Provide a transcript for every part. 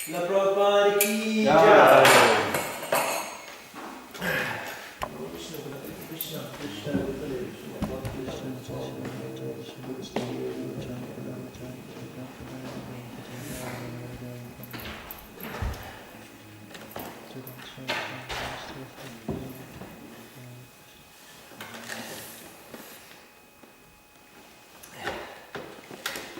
La Prabhupada ki jai.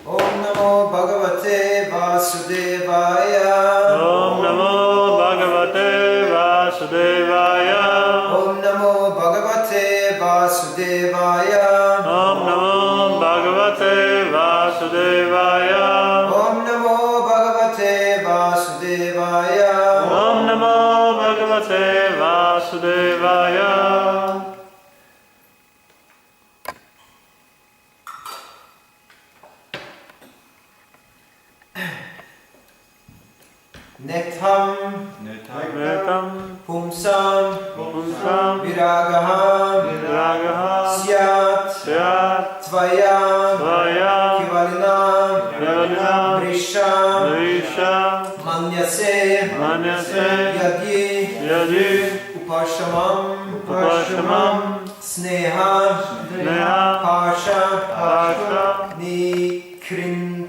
Om Namo Bhagavate Vasudevaya. Om Namo Bhagavate Vasudevaya. Om Namo Bhagavate Vasudevaya. Om Namo Bhagavate Vasudevaya. Om Namo Bhagavate Vasudevaya. Om Namo Bhagavate Vasudevaya. Netam Netam Pumsam Pumsam Viragaha Syat Tvaya Kivalina Risha Manyase Yadi Upashamam Sneha Pasha Nikrintanam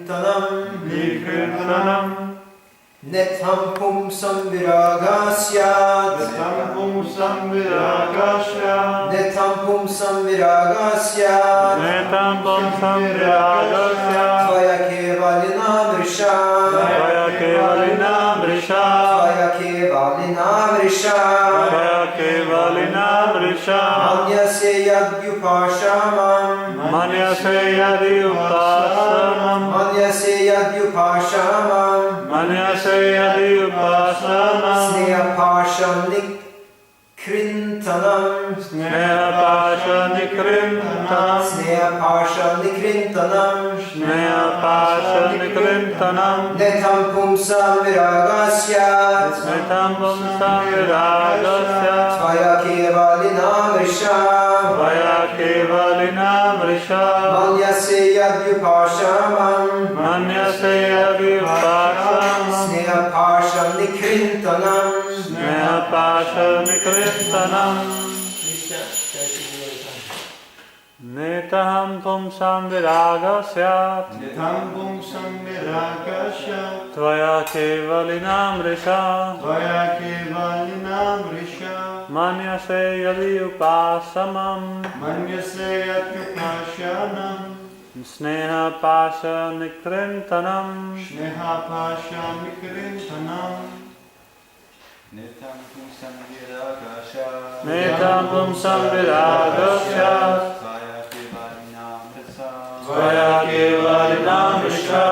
Netam Pumsam Viragasya. Netam Pumsam Viragasya. Netam Pumsam Viragasya. Netam Pumsam Viragasya. Tvaya Kevalina Vrisha. Tvaya Kevalina Vrisha. Tvaya Kevalina Vrisha. Tvaya Kevalina Vrisha. Manyase Yadyupashamam. Manyase Yadyupasamam. Manyase Yadyupashamam. Manyase Yadyupasamam. Sneha Pasha Nikrintanam. Sneha Pasha Nikrintanam. Sneha Pasha Nikrintanam. Sneha Pasha Nikrintanam. Netam Pumsam Viragasya. Netam Pumsam Viragasya. Tvaya Kevalina Vrisha. Tvaya Kevalina Vrisha. Manyase Yadyupashamam. Manyase Yadyupasamam. Sneha Pasha Nikrintanam. Sneha Pasha Nikrintanam. Netaham Pumsam Viragasyat. Netam Pumsam Viragasya. Tvaya Kevalinam Vrisha. Tvaya Kevalinam Vrisha. Manyase Yadyupasamam. Manyase Yadyupashanam. Sneha Pasha Nikrintanam. Sneha Pasha Nikrintanam. Netam Pumsam Viragasya. Netam Pumsam Viragasya. Tvaya Kevalinam Vrisha. Tvaya Kevalinam Vrisha.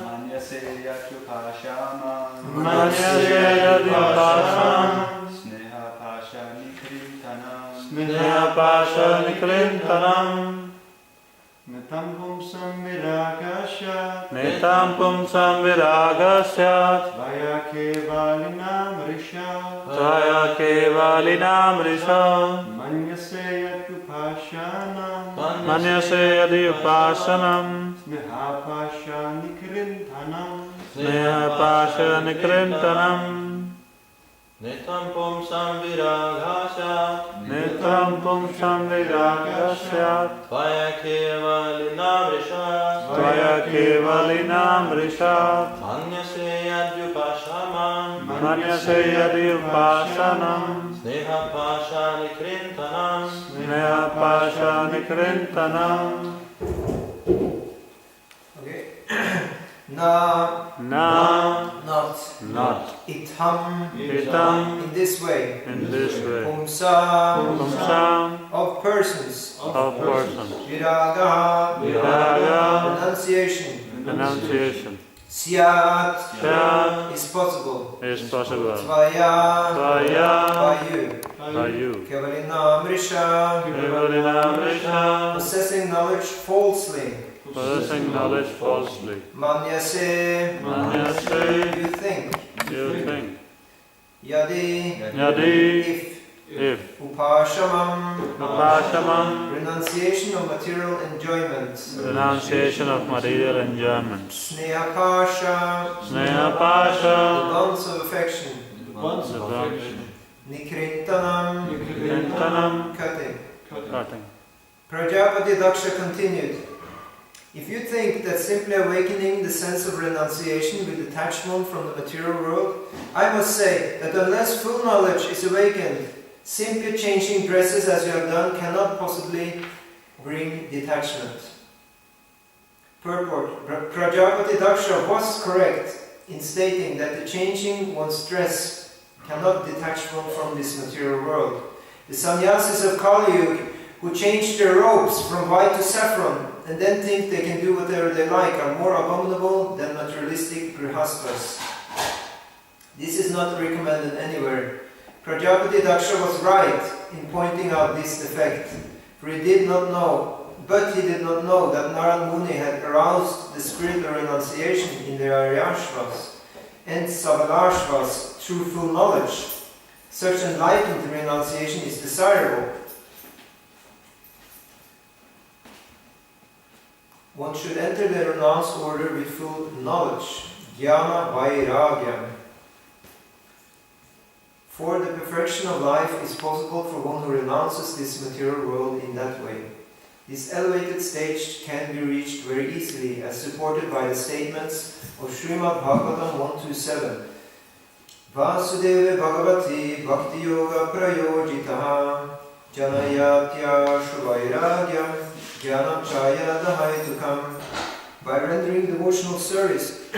Manyase Yadyupashamam. Manyase Yadyupasamam. Sneha Pasha Nikrintanam. Sneha Pasha Nikrintanam. Netam Pumsam Viragasya. Netam Pumsam Viragasya. Tvaya Kevalinam Vrisha. Tvaya Kevalinam Vrisha. Manyase Yadyupashanam. Manyase Yadyupasamam. Sneha Pasha Nikrintanam. Sneha Pasha Nikrintanam. Netam Pumsam Viragasya. Netam Pumsam Viragasya. Tvaya Kevalinam Vrisha. Tvaya Kevalinam Vrisha. Manyase Yadyupashamam. Manyase Yadyupasanam. Sneha Pasha Nikrintanam. Sneha Pasha Nikrintanam. Okay. Na. Not. Itam. Itam. In this way. In this way. Pumsam. Pumsam. Of persons. Of persons. Viraga. Viraga. Renunciation. Renunciation. Syat. Syat. Is possible. Is possible. Tvaya. Tvaya. By you. By you. Kevalina Mrisha. Kevalinam Vrisha. Possessing knowledge falsely. Possessing knowledge falsely. Manyase. Manyase. You think. You think. Yadi. Yadi. If. Upashamam. Upashamam. Renunciation of material enjoyment. Renunciation of material enjoyments. Sneha Pasha. Sneha Sneha Pasha, the bonds of affection, the bonds of affection, Nikrintanam, Nikrintanam, cutting. cutting. Prajapati Daksha continued, if you think that simply awakening the sense of renunciation with detachment from the material world, I must say that unless full knowledge is awakened, simply changing dresses as you have done cannot possibly bring detachment. Purport. Prajapati Daksha was correct in stating that the changing one's dress cannot detach one from this material world. The sannyasis of Kali Yuga, who change their robes from white to saffron and then think they can do whatever they like, are more abominable than materialistic grihasthas. This is not recommended anywhere. Prajapati Daksha was right in pointing out this defect, for he did not know that Narad Muni had aroused the spirit of renunciation in the Aryashvas and Savalashvas through full knowledge. Such enlightened renunciation is desirable. One should enter the renounced order with full knowledge, jnana vairagya. For the perfection of life is possible for one who renounces this material world in that way. This elevated stage can be reached very easily, as supported by the statements of Srimad Bhagavatam 127. Vasudeva Bhagavati Bhakti Yoga Prayojitaha Janayatya Shvairagya Jnanam Chaya Dahaitukam. By rendering devotional service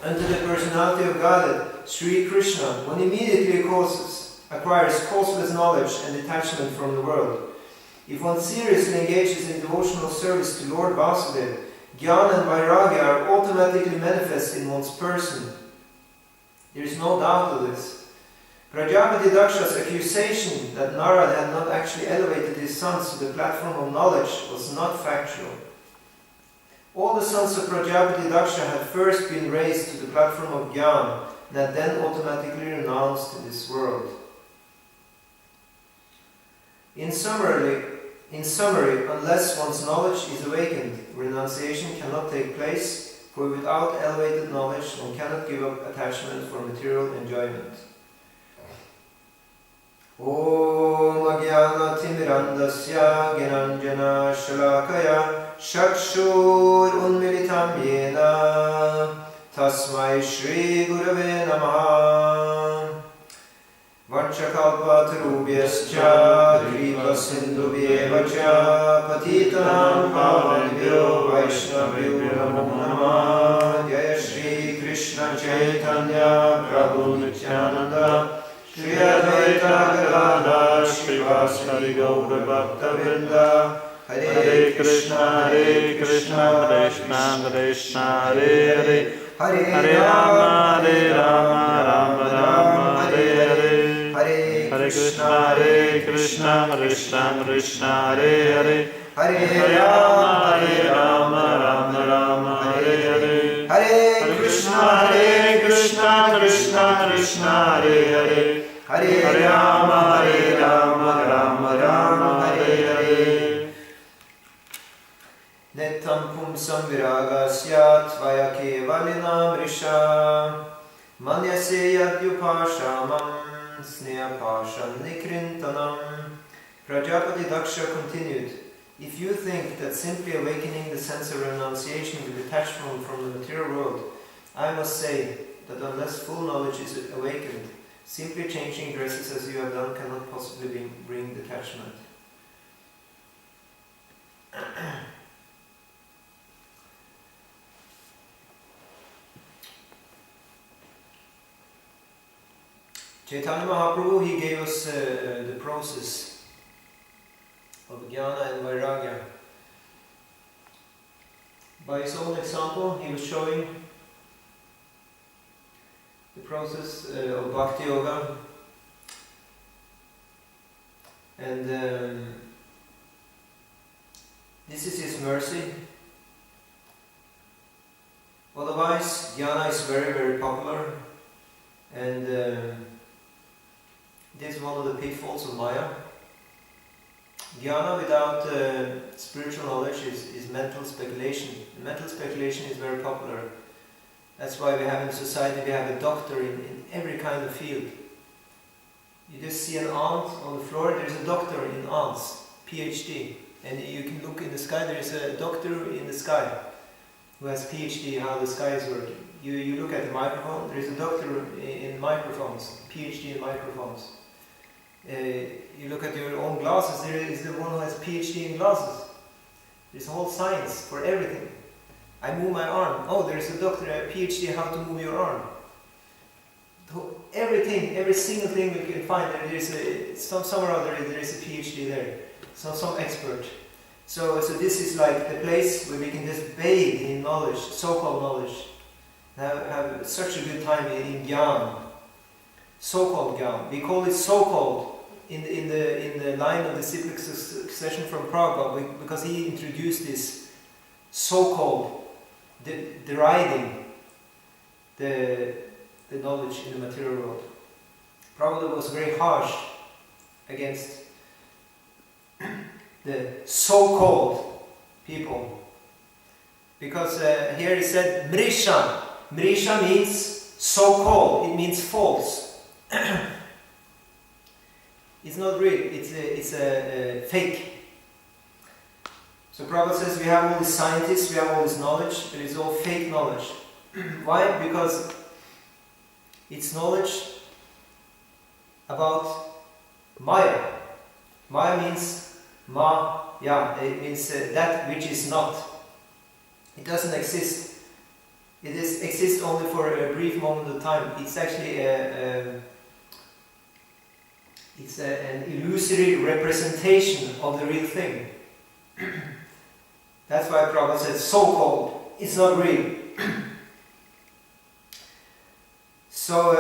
unto the personality of Godhead, Sri Krishna, one immediately acquires causeless knowledge and detachment from the world. If one seriously engages in devotional service to Lord Vasudeva, Jnana and Vairagya are automatically manifest in one's person. There is no doubt of this. Prajapati Daksha's accusation that Narad had not actually elevated his sons to the platform of knowledge was not factual. All the sons of Prajapati Daksha had first been raised to the platform of Jnana and had then automatically renounced this world. In summary, unless one's knowledge is awakened, renunciation cannot take place, for without elevated knowledge one cannot give up attachment for material enjoyment. Om Agyana Timirandasya Gyananjana Shalakaya Shakshur Unmilitam Yena Tasmai Shri Gurave Namaha Vanchakalpatarubhyascha Kripa Sindhubhyevacha Patitanam Pavanebhyo Vaishnavyo Namo Namah Jaya Shri Krishna Chaitanya Prabhu Nityananda Shri Advaita Gadadhar Srivasadi Gaura Bhakta Vrinda Hare Krishna Krishna Krishna Hare Hare Hare Rama Rama Rama Hare Hare Hare Krishna Krishna Krishna Hare Hare Rama Rama Hare Hare Hare Krishna Krishna Krishna Hare Hare Rama Rama Hare Hare. Netam pumsam viragasya tvaya kevalinam risha manyase yadyupashamam snehapasham nikrintanam. Prajapati Daksha continued, if you think that simply awakening the sense of renunciation with detachment from the material world, I must say that unless full knowledge is awakened, simply changing dresses as you have done cannot possibly bring detachment. Chaitanya Mahaprabhu, he gave us the process of Jnana and Vairagya. By his own example, he was showing the process of Bhakti Yoga, and this is his mercy. Otherwise, Jnana is very, very popular, and this is one of the pitfalls of Maya. Jnana without spiritual knowledge is mental speculation. Mental speculation is very popular. That's why we have in society, we have a doctor in every kind of field. You just see an ant on the floor, there's a doctor in ants, PhD. And you can look in the sky, there is a doctor in the sky who has PhD how the sky is working. You look at the microphone, there is a doctor in microphones, PhD in microphones. You look at your own glasses, there is the one who has PhD in glasses. There's a whole science for everything. I move my arm, oh, there's a doctor, a PhD how to move your arm. Everything, every single thing we can find, there is somewhere or other there is a PhD there. Some expert. So this is like the place where we can just bathe in knowledge, so-called knowledge. Have such a good time in Gyan. So-called Gyan. We call it so-called in the line of the cyclic succession from Prabhupada because he introduced this so-called deriding the knowledge in the material world. Prabhupada was very harsh against the so-called people. Because here he said Mrisha. Mrisha means so-called, it means false. It's not real, it's a fake. So Prabhupada says we have all these scientists, we have all this knowledge, but it's all fake knowledge. Why? Because it's knowledge about Maya. Maya means Maya, it means that which is not. It doesn't exist. It exists only for a brief moment of time. It's actually an illusory representation of the real thing. That's why Prabhupada said so-called. It's not real. So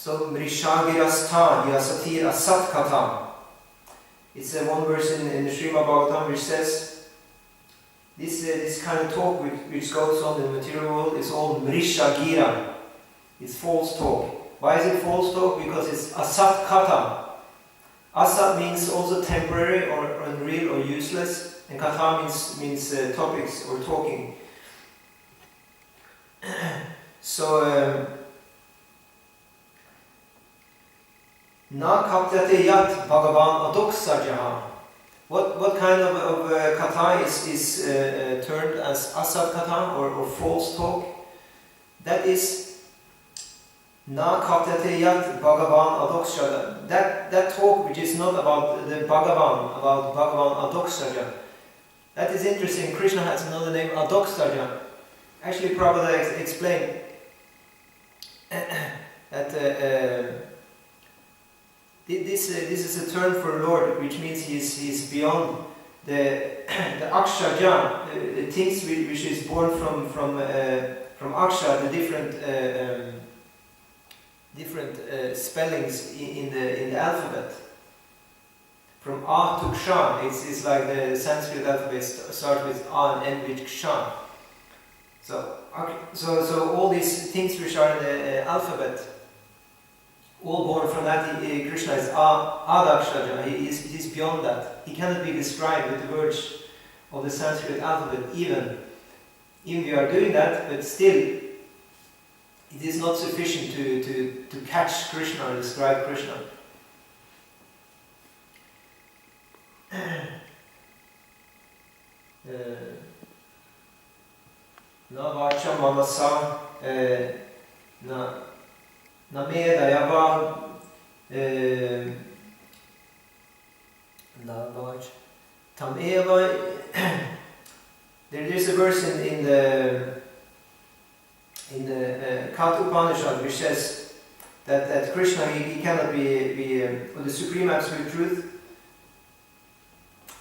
Mrishagirastha Yasatir Asat Kata. It's one verse in the Srimad Bhagavatam which says this kind of talk which goes on in the material world is all Mrishagira. It's false talk. Why is it false talk? Because it's Asat Kata. Asat means also temporary or unreal or useless, and Kata means topics or talking. So Na kaptate yat Bhagavan adoksajaha. What kind of kata is termed as asat kata or false talk? That is Na kaptate yat Bhagavan adoksaja. That talk which is not about the Bhagavan, about Bhagavan adoksaja. That is interesting. Krishna has another name, adoksaja. Actually, Prabhupada explained that this is a term for Lord, which means he is beyond the akshaja, the things which is born from aksha, the different spellings in the alphabet. From a to ksha, it's like the Sanskrit alphabet starts with a and end with ksha. So all these things which are in the alphabet, all born from that, Krishna is Adakshaja, he is beyond that. He cannot be described with the words of the Sanskrit alphabet, even we are doing that, but still, it is not sufficient to catch Krishna or describe Krishna. Na vacha manasa na medayava na vacha tam eva. There is a verse in the Katha Upanishad which says that Krishna he cannot be the supreme absolute truth.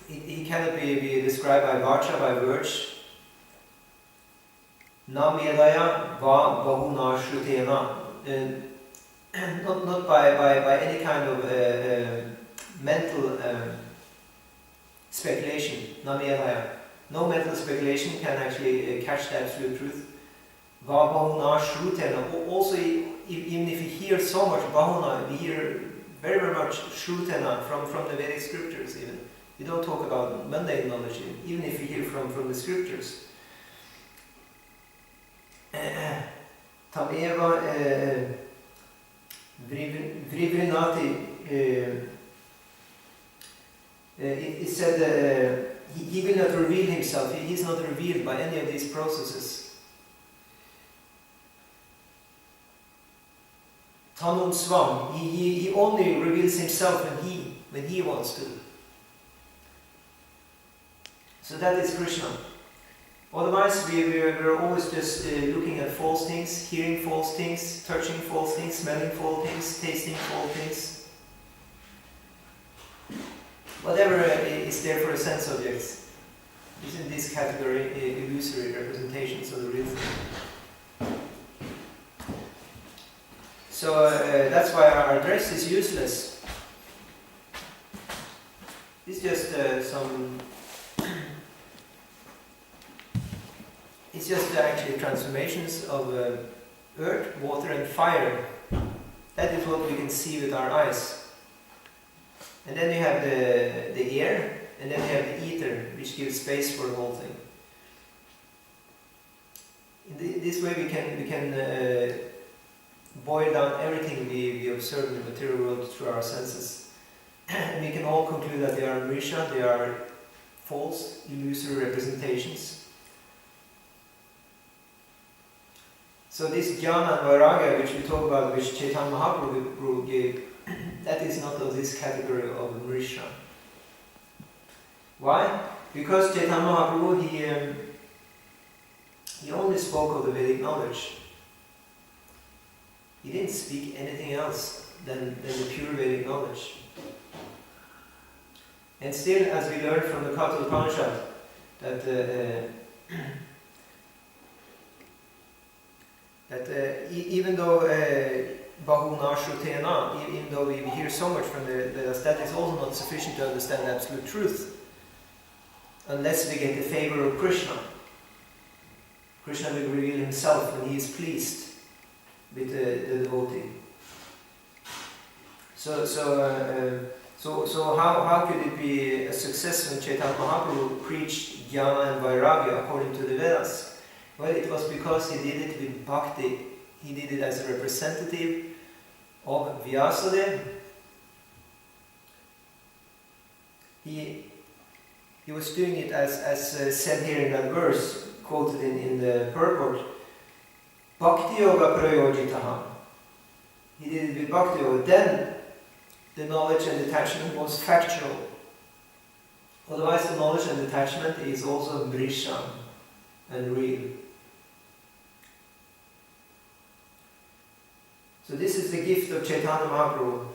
He cannot be described by vacha, by words. Na medaya va bahuna shrutena. Not by any kind of mental speculation. Na medaya. No mental speculation can actually catch the absolute truth. Va bahuna shrutena. Also, even if you hear so much bahuna, we hear very, very much shrutena from the Vedic scriptures even. We don't talk about mundane knowledge, even if you hear from the scriptures. Tameva Vrivrinati, it said he will not reveal himself, he is not revealed by any of these processes. Tanum Svam, he only reveals himself when he wants to. So that is Krishna. Otherwise, we're always just looking at false things, hearing false things, touching false things, smelling false things, tasting false things. Whatever is there for the sense objects is in this category illusory representations of the real thing. So that's why our dress is useless. It's just it's just actually transformations of earth, water and fire. That is what we can see with our eyes. And then you have the air, and then you have the ether, which gives space for the whole thing. In this way we can boil down everything we observe in the material world through our senses. And we can all conclude that they are mrisha, they are false, illusory representations. So this jnana and vairagya, which we talk about, which Chaitanya Mahaprabhu gave, that is not of this category of mrisha. Why? Because Chaitanya Mahaprabhu, he only spoke of the Vedic knowledge. He didn't speak anything else than the pure Vedic knowledge. And still, as we learned from the Katha Upanishad, that even though Bahuna Shrutena, even though we hear so much from the Vedas, that is also not sufficient to understand absolute truth, unless we get the favor of Krishna. Krishna will reveal himself when he is pleased with the devotee. So how could it be a success when Chaitanya Mahaprabhu preached jnana and vairagya according to the Vedas? Well, it was because he did it with bhakti. He did it as a representative of Vyasadeva. He was doing it as said here in that verse, quoted in the purport. Bhakti yoga prayojitaha. He did it with bhakti yoga. Then the knowledge and detachment was factual. Otherwise, the knowledge and detachment is also mrisha and real. So this is the gift of Chaitanya Mahaprabhu.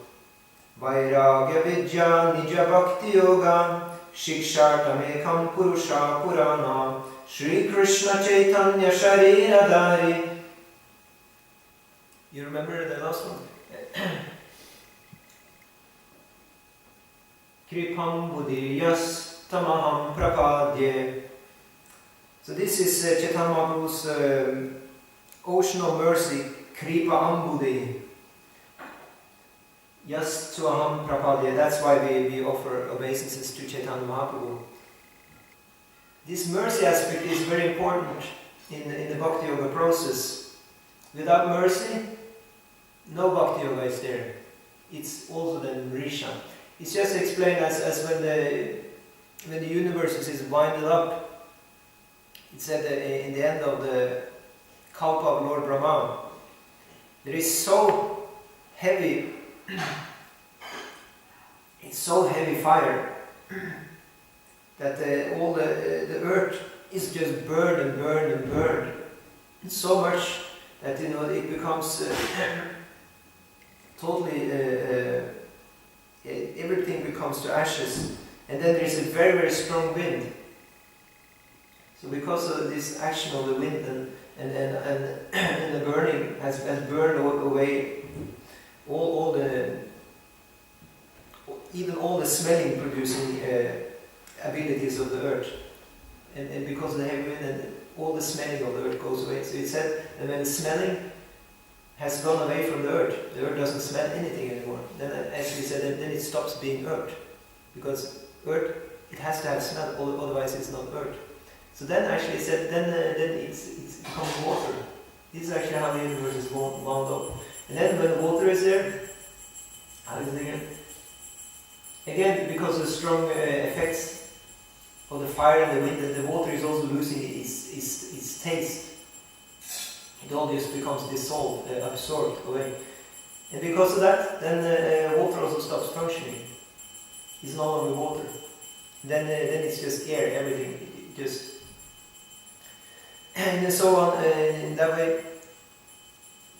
Vairagya vidya nija bhakti yoga shikshartam ekam purusha purana Shri Krishna Chaitanya Shariradari. You remember the last one? Kripam buddhiyas tamaham prapadye. So this is Chaitanya Mahaprabhu's ocean of mercy, Kripa Ambudhi. Yas to aham prapadye. That's why we offer obeisances to Chaitanya Mahaprabhu. This mercy aspect is very important in the Bhakti Yoga process. Without mercy, no Bhakti Yoga is there. It's also then Risha. It's just explained as when the universe is winded up. It said in the end of the Kalpa of Lord Brahma, there is so heavy, it's so heavy fire that all the earth is just burned and burned and burned. So much that it becomes totally everything becomes to ashes, and then there is a very, very strong wind. So because of this action of the wind and the burning has burned away even all the smelling producing abilities of the earth, and because of the heavy wind, and all the smelling of the earth goes away. So it said that when the smelling has gone away from the earth doesn't smell anything anymore. Then actually said then it stops being earth, because earth, it has to have smell, otherwise it's not earth. So then actually said then it becomes water. This is actually how the universe And then when the water is there, how is it again? Again, because of the strong effects of the fire and the wind, the water is also losing its taste. It all just becomes dissolved, absorbed away. And because of that, then water also stops functioning. It's no longer water. Then it's just air, everything, just... And so on, in that way,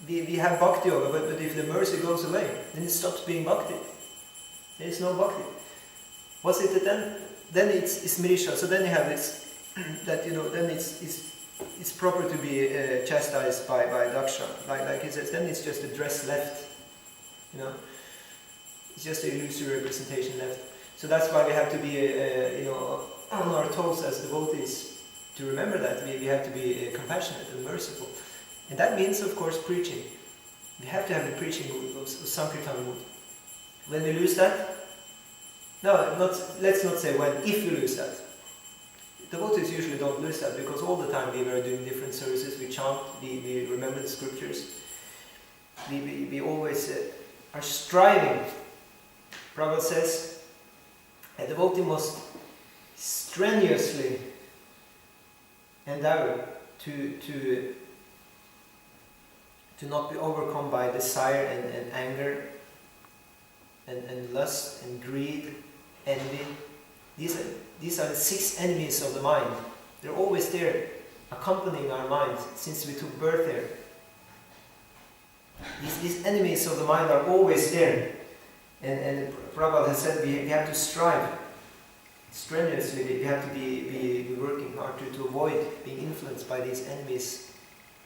we have bhakti yoga, but if the mercy goes away, then it stops being bhakti. There is no bhakti. What's it then? Then it's mirisha. So then you have this, that, then it's proper to be chastised by daksha. Like he says, then it's just a dress left. It's just an illusory representation left. So that's why we have to be, on our toes as devotees to remember that. We have to be compassionate and merciful. And that means, of course, preaching. We have to have the preaching mood, of Sankirtan mood. When we lose that, let's not say when, if we lose that. Devotees usually don't lose that because all the time we were doing different services, we chant, we remember the scriptures. We always are striving. Prabhupada says, a devotee must strenuously endeavor to not be overcome by desire and anger and lust and greed, envy. These are the 6 enemies of the mind. They're always there, accompanying our mind since we took birth here. These enemies of the mind are always there. And Prabhupada has said we have to strive strenuously. We have to be working hard to avoid being influenced by these enemies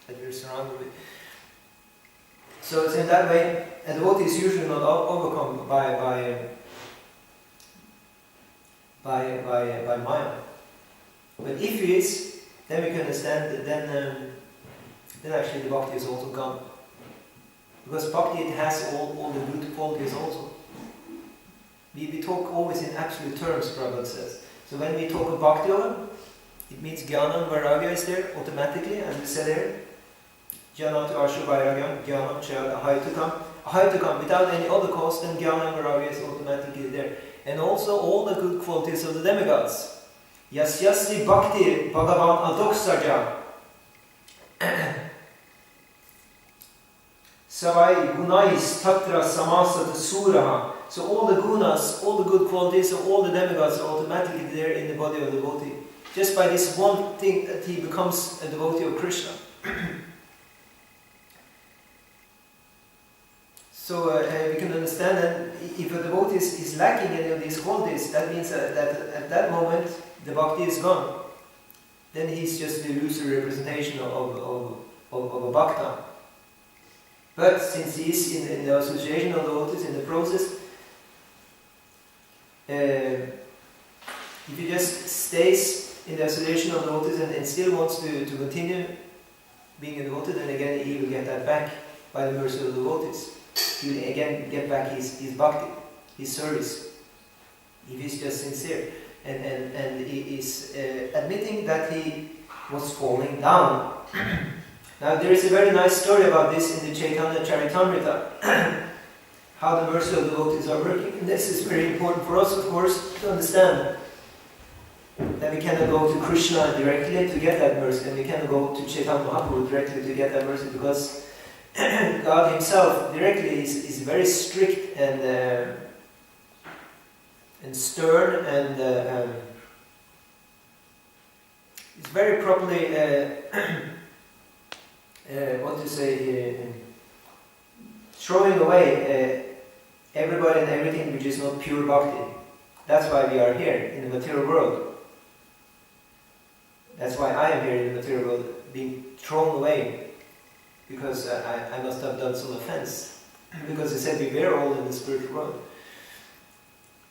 that we're surrounded with. So it's in that way, a devotee is usually not overcome by Maya. But if he is, then we can understand that then actually the bhakti is also gone. Because bhakti, it has all the good qualities also. We talk always in absolute terms, Prabhupada says. So when we talk of bhakti yoga, it means jnana and vairagya is there automatically, as we said here. Jnana to ashu vairagya, jnana chad ahaitukam. Ahaitukam, without any other cause, then jnana and vairagya is automatically there. And also all the good qualities of the demigods. Yasyasri bhakti bhagavan adoksaja. Savai gunais tatra samasat suraha. So all the gunas, all the good qualities of all the demigods are automatically there in the body of the devotee. Just by this one thing that he becomes a devotee of Krishna. So we can understand that if a devotee is lacking any of these qualities, that means that at that moment the bhakti is gone. Then he's just the illusory representation of a bhakta. But since he is in the association of devotees, in the process, if he just stays in the association of devotees and still wants to continue being a devotee, then again he will get that back by the mercy of the devotees. He will again get back his bhakti, his service, if he's just sincere. And he is admitting that he was falling down. Now there is a very nice story about this in the Chaitanya Charitamrita. How the mercy of the devotees are working. And this is very important for us, of course, to understand that we cannot go to Krishna directly to get that mercy, and we cannot go to Chaitanya Mahaprabhu directly to get that mercy, because God Himself directly is very strict and stern, and it's very properly throwing away everybody and everything which is not pure bhakti. That's why we are here in the material world. That's why I am here in the material world, being thrown away, because I must have done some offense. Because He said we were all in the spiritual world.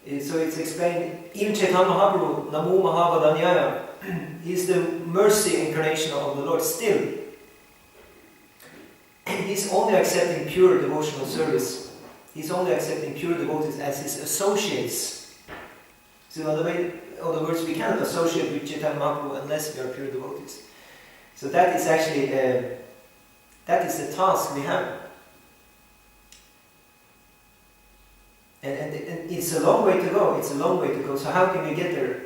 So it's explained, even Chaitanya Mahaprabhu, Namo Mahavadanyaya, he is the mercy incarnation of the Lord still. He's only accepting pure devotional service. He's only accepting pure devotees as His associates. So in other words, we cannot associate with Chaitanya Mahaprabhu unless we are pure devotees. So that is actually, that is the task we have. And it's a long way to go. It's a long way to go. So how can we get there?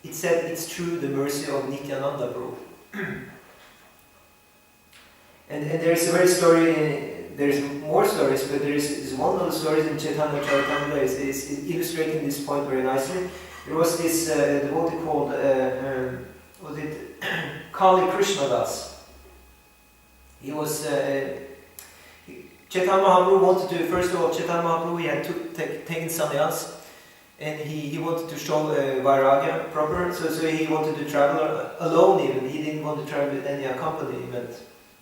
It said it's through the mercy of Nityananda Prabhu. and there is a very story. There's more stories, but there is one of the stories in Chaitanya Charitamrita is illustrating this point very nicely. There was this devotee called was it Kali Krishnadas. He was Chaitanya Mahaprabhu wanted to, first of all, Chaitanya Mahaprabhu, he had taken sannyas, and he wanted to show Vairagya proper, so he wanted to travel alone even. He didn't want to travel with any accompaniment.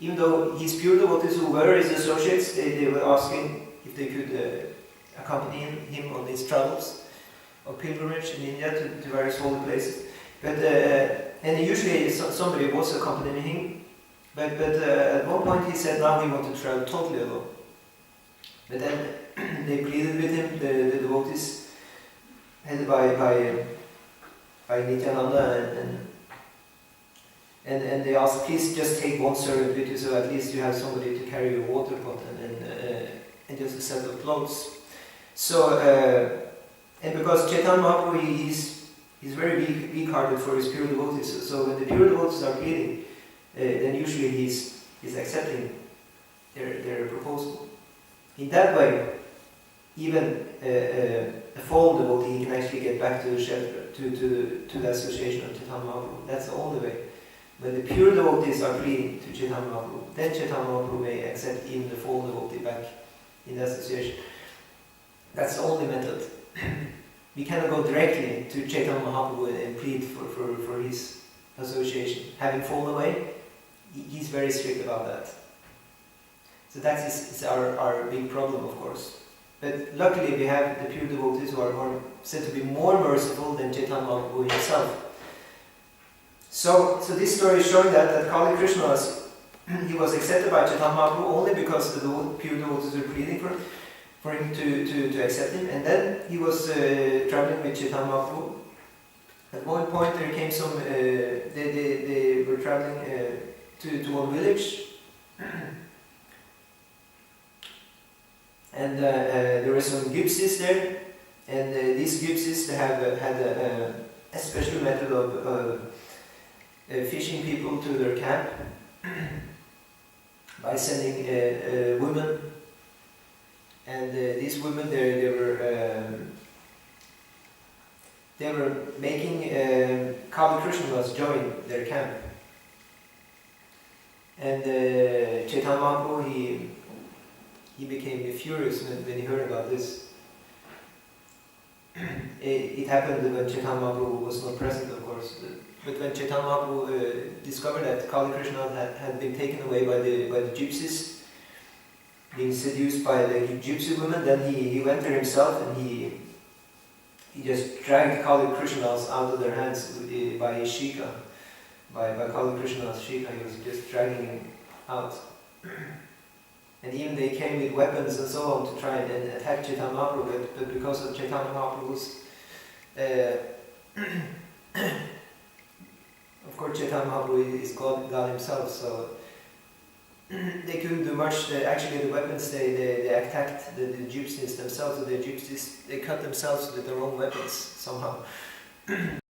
Even though his pure devotees who were his associates, they were asking if they could accompany him on his travels of pilgrimage in India to various holy places. But and usually somebody was accompanying him. But at one point he said now he wanted to travel totally alone. But then they pleaded with him, the devotees, headed by Nityananda, and they asked, please just take one servant with you, so at least you have somebody to carry your water pot and just a set of clothes. So and because Chaitanya Mahaprabhu he's very weak-hearted for his pure devotees, so when the pure devotees are pleading, then usually he's accepting their proposal. In that way, even a fallen devotee can actually get back to the shelter, to the association of Chaitanya Mahaprabhu. That's the only way. When the pure devotees are pleading to Chaitanya Mahaprabhu, then Chaitanya Mahaprabhu may accept even the fallen devotee back in the association. That's the only method. We cannot go directly to Chaitanya Mahaprabhu and plead for his association. Having fallen away, he's very strict about that. So that is our big problem, of course. But luckily we have the pure devotees who are said to be more merciful than Chaitanya Mahaprabhu himself. So this story is showing that Kali Krishna he was accepted by Chaitanya Mahaprabhu only because the pure devotees were pleading for him to accept him. And then he was traveling with Chaitanya Mahaprabhu. At one point there came some, they were traveling to one village. And there were some gypsies there, and these gypsies they had a special method of fishing people to their camp by sending women, and these women they were making Kali Krishnas join their camp, and Chaitanya Mahaprabhu he became furious when he heard about this. It happened when Chaitanya Mahaprabhu was not present, of course. But when Chaitanya Mahaprabhu discovered that Kali Krishna had been taken away by the gypsies, being seduced by the gypsy women, then he went there himself and he just dragged Kali Krishnas out of their hands by his shika, by Kali Krishna's shika. He was just dragging him out. And even they came with weapons and so on to try and attack Chaitanya Mahaprabhu, but because of Chaitanya Mahaprabhu's of course Chaitanya Mahaprabhu is God himself, so they couldn't do much. Actually the weapons they attacked the gypsies themselves, so the gypsies they cut themselves with their own weapons somehow.